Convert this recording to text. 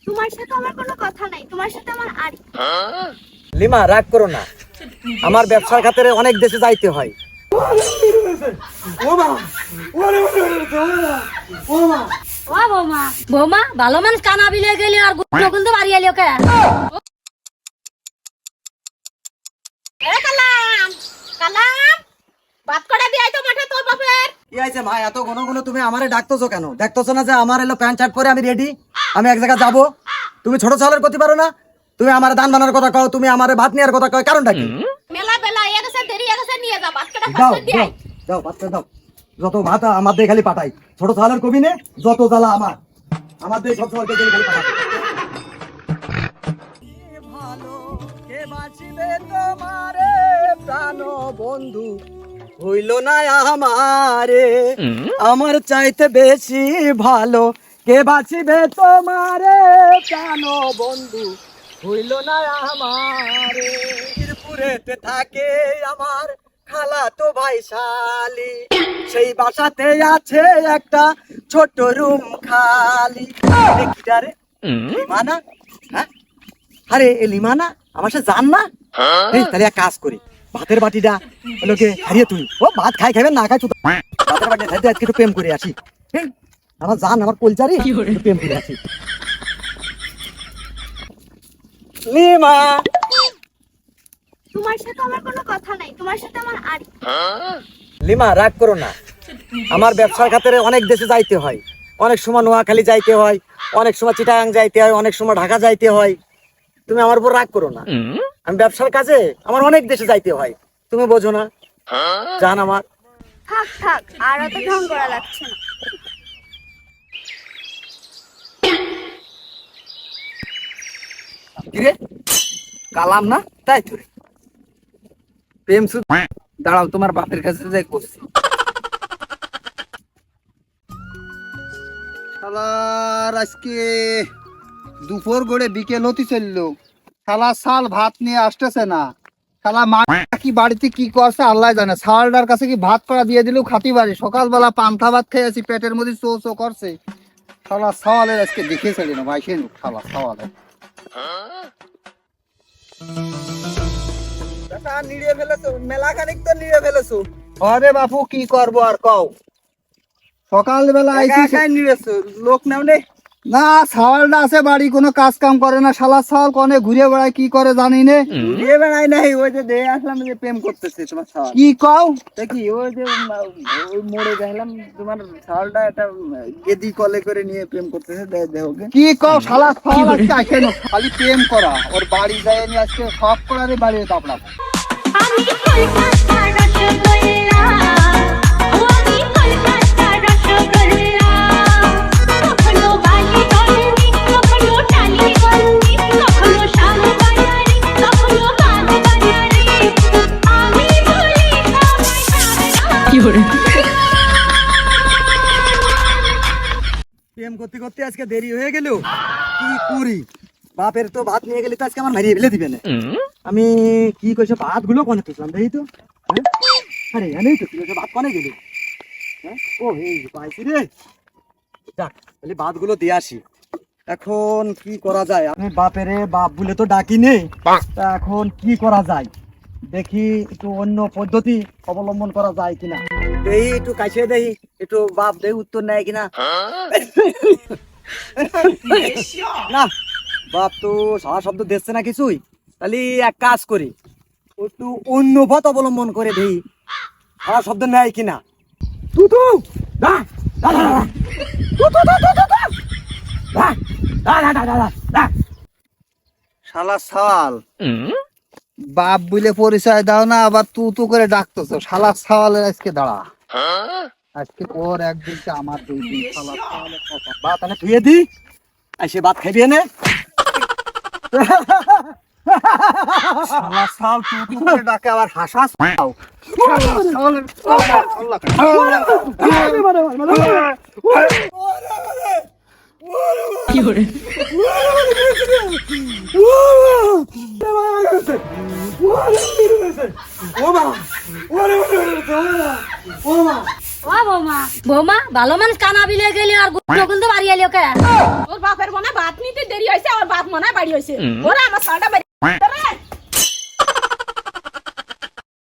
তোমার সাথে আমার কোনো কথা নাই, তোমার সাথে আমার আড়ি। লিমা রাগ করো না, আমার ব্যবসার খাতিরে অনেক দেশে যাইতে হয়। ও বৌমা, বৌমা ভালো মানুষ কানা বিলে গেলি আর গুলো বাড়ি এলি ওকে। কালাম কালাম ভাত কড়া দিয়ে আইতো মাঠে তোর বাপের। কি হয়েছে মা, এত ঘন ঘন তুমি আমারে ডাকতেছো কেন? দেখতেছো না যে আমার এলো প্যান্ট শার্ট পরে আমি রেডি, আমি এক জায়গায় যাবো। তুমি ছোট ছেলের করতে পারো না? তুমি আমার দান বানার কথা কও, তুমি আমার ভাত নেওয়ার কথা কও, কারণটা কি? মেলা বেলা এ গেছে দেরি এ গেছে নিয়ে যা ভাত কড়া দাও ভাত দিয়ে দাও দাও, ভাত দাও। যত ভাত আমার দিয়ে খালি পাঠাই, ছোট ছেলের কবি নে, যত জ্বালা আমার দিয়ে সব ছেলেকে খালি পাঠাই। ভালো কে বাঁচিবে তোমারে প্রাণ বন্ধু হইল না আমারে, আমার চাইতে বেশি ভালো কে বাঁচিবে তোমারে প্রাণ বন্ধু হইল না আমারে। মিরপুরেতে থাকে আমার খালা তো ভাই শালি, সেই বাসাতে আছে একটা ছোট রুম খালি। রে লিমানা, হ্যাঁ আরে এ লিমানা আমার সাথে জান না? এই তাহলে এক কাজ করি, ভাতের বাটিটা লোকে হারিয়ে তুই, ও ভাত খাই খাইবেন না খাই তুই ভাতের বাটি হারিয়ে আজকে একটু প্রেম করে আসি। হ্যাঁ আমার জান, আমার কলচারি প্রেম করে আসি। লিমা তোমার সাথে আমার কোনো কথা নাই, তোমার সাথে আমার আড়ি। লিমা রাগ করো না, আমার ব্যবসার খাতিরে অনেক দেশে যাইতে হয়। অনেক সময় নোয়াখালী যাইতে হয়, অনেক সময় চিটাগাং যাইতে হয়, অনেক সময় ঢাকা যাইতে হয়। তুমি আমার উপর রাগ করো না, আমি ব্যবসার কাজে আমার অনেক দেশে যাইতে হয়, তুমি বোঝো না? জান আমার। থাক থাক আর অত ঢং করা লাগছে না। কিরে কালাম না? তাই তো রে, প্রেম শুধু দাঁড়াও তোমার বাপের কাছে যাই করছি। শালার আজকে দুপুর গড়ে বিকেল হতে চললো, শালা শাল ভাত নিয়ে আসতেছে না। শালা মা কি বাড়িতে কি করছে আল্লাহ জানে, শালটার কাছে কি ভাত করা দিয়ে দিলেও খাতি পারি। সকালবেলা পান্থা ভাত খেয়ে আছি, পেটের মধ্যে চো চো করছে। শালা সওয়ালের আজকে দেখে চলি না ভাই, সে শালা সওয়ালের নিড়িয়ে ফেলেছো, মেলা খানিক তো নিড়িয়ে ফেলেছো। আরে বাপু কি করবো আর কও, সকালবেলা আইছি নিড়েছো, লোক নাও নেই। না ছাওয়ালটা আছে বাড়ি, কোনো কাজ কাম করে না। শালা ছাওয়াল কনে ঘুরে বেড়ায়, কি করে জানি নে। বিয়ে বেড়াই নাই, ওই যে দেখে আসলাম যে প্রেম করতেছে তোমার ছাওয়াল। কি কও? দেখি ওই যে ওই মোড়ে দেখলাম তোমার ছাওয়ালটা একটা গেদি কলে করে নিয়ে প্রেম করতেছে, দেহকে। কি কও? শালা ছাওয়াল আজকে আসে না, খালি প্রেম করা। ওর বাড়ি যায় নিয়ে আজকে সব করারে বাড়ি দাপড়াবো। আমি কলকাতা রসগোল্লা, ও আমি কলকাতা রসগোল্লা। কখনো বালিগঞ্জি, কখনো টালিগঞ্জি, কখনো শ্যামবাজারে, কখনো বাগবাজারে। আমি বলি সবাই প্রেম করতে করতে আজকে দেরি হয়ে গেল, কি করি? বাপের তো ভাত নিয়ে গেলে তো আজকে আমার মারিয়ে ফেলে দিবে না। আমি কি কইছে, ভাত গুলো কনে তুললাম দেখি তো। হ্যাঁ? আরে এনেই তো তুই ভাত কনে গেলি? হ্যাঁ ও এই পাইছি রে, যাক তাহলে ভাত গুলো দিয়ে আসি। এখন কি করা যায়? আমি বাপেরে বাপ বলে তো ডাকি নেই, তা এখন কি করা যায় দেখি, একটু অন্য পদ্ধতি অবলম্বন করা যায় কিনা। দেই একটু কাছে দেই, একটু বাপ দেই উত্তর নেয় কিনা। না বাপ তো সারা শব্দ দেখছে না কিছুই, তাহলে এক কাজ করি, একটু অন্য পথ অবলম্বন করে দেই, সারা শব্দ নেয় কিনা। তু তু দা দা দা তু তু তু তু তু দা দা দা দা দা দা। শালা ছাওয়াল, বাপ বলে পরিচয় দাও না, আবার তু তু করে ডাকতেছো। শালা ছাওয়ালের আজকে দাঁড়া, আজকে ওর একদিন আমার দুই দিন। শালা ছাওয়ালের কথা। ভাত আনে ধুয়ে দি, এসে ভাত খাইবি এনে। শালা ছাওয়াল তু তু করে ডাকে, আবার হাসাস পাও। শালা ছাওয়ালের কথা, আল্লাহ। কি করে? ও বৌমা বৌমা ভালো মানুষ কানা বিলে গেলি আর নকুল তো বাড়ি এলো কে তোর বাপের মনে হয় ভাত নিতে দেরি হয়েছে আর ভাত মনে হয় বাড়ি হয়েছে ওরা আমার শালটা বাড়ি